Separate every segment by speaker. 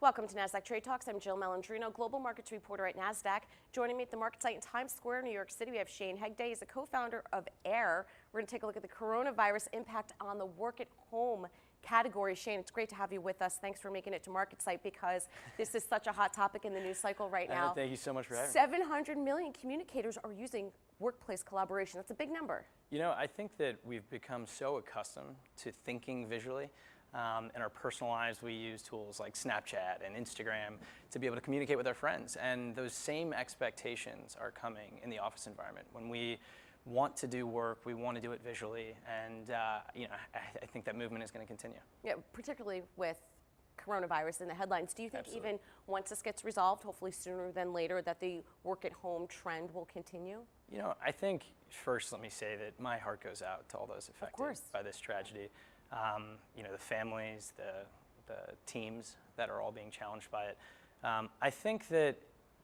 Speaker 1: Welcome to Nasdaq Trade Talks. I'm Jill Malandrino, global markets reporter at Nasdaq. Joining me at the market site in Times Square, New York City, we have Shane Hegde. He's the co-founder of Air. We're going to take a look at the coronavirus impact on the work-at-home category. Shane, it's great to have you with us. Thanks for making it to market site because this is such a hot topic in the news cycle right now.
Speaker 2: Thank you so much for having me.
Speaker 1: 700 million communicators are using workplace collaboration. That's a big number.
Speaker 2: You know, I think that we've become so accustomed to thinking visually. In our personal lives, we use tools like Snapchat and Instagram to be able to communicate with our friends. And those same expectations are coming in the office environment. When we want to do work, we want to do it visually. And you know, I think that movement is going to continue.
Speaker 1: Yeah, particularly with coronavirus in the headlines. Do you think
Speaker 2: Absolutely.
Speaker 1: even once this gets resolved, hopefully sooner than later, that the work-at-home trend will continue?
Speaker 2: You know, I think first let me say that my heart goes out to all those affected by this tragedy. You know, the families, the teams that are all being challenged by it. I think that,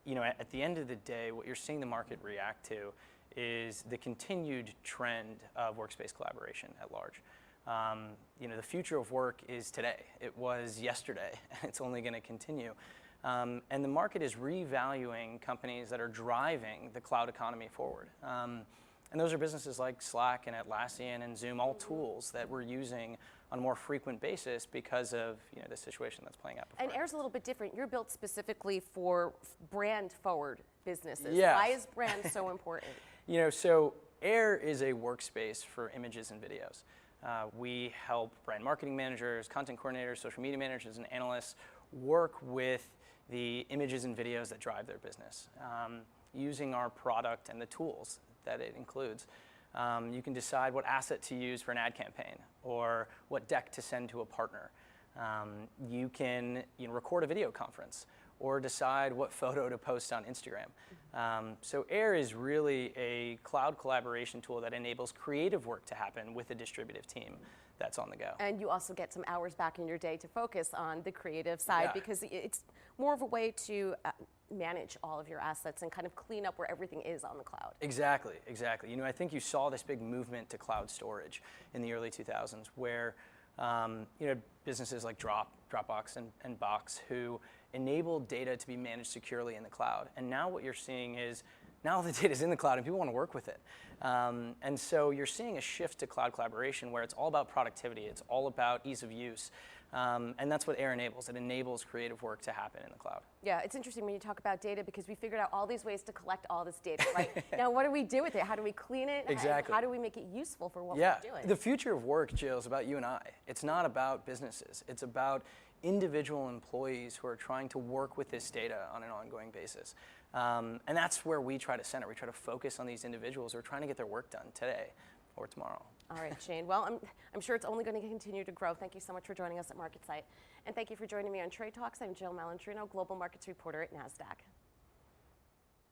Speaker 2: you know, at the end of the day, what you're seeing the market react to is the continued trend of workspace collaboration at large. You know, the future of work is today. It was yesterday, and it's only going to continue. And the market is revaluing companies that are driving the cloud economy forward. And those are businesses like Slack and Atlassian and Zoom, all tools that we're using on a more frequent basis because of, you know, the situation that's playing out before.
Speaker 1: And Air's a little bit different. You're built specifically for brand-forward businesses.
Speaker 2: Yes.
Speaker 1: Why is brand so important?
Speaker 2: You know, so Air is a workspace for images and videos. We help brand marketing managers, content coordinators, social media managers, and analysts work with the images and videos that drive their business. Using our product and the tools that it includes. You can decide what asset to use for an ad campaign or what deck to send to a partner. You can record a video conference or decide what photo to post on Instagram. So Air is really a cloud collaboration tool that enables creative work to happen with a distributive team that's on the go.
Speaker 1: And you also get some hours back in your day to focus on the creative side because it's more of a way to manage all of your assets and kind of clean up where everything is on the cloud.
Speaker 2: Exactly, exactly. You know, I think you saw this big movement to cloud storage in the early 2000s where you know, businesses like Dropbox and Box who enabled data to be managed securely in the cloud. And now what you're seeing is now the data is in the cloud and people want to work with it. And so you're seeing a shift to cloud collaboration where it's all about productivity, it's all about ease of use. And that's what Air enables. It enables creative work to happen in the cloud.
Speaker 1: Yeah, it's interesting when you talk about data because we figured out all these ways to collect all this data, right? Now, what do we do with it? How do we clean it?
Speaker 2: Exactly.
Speaker 1: How do we make it useful for what we're doing?
Speaker 2: The future of work, Jill, is about you and I. It's not about businesses. It's about individual employees who are trying to work with this data on an ongoing basis. And that's where we try to center. We try to focus on these individuals who are trying to get their work done today or tomorrow.
Speaker 1: All right, Shane. Well, I'm sure it's only going to continue to grow. Thank you so much for joining us at MarketSite. And thank you for joining me on Trade Talks. I'm Jill Malandrino, global markets reporter at Nasdaq.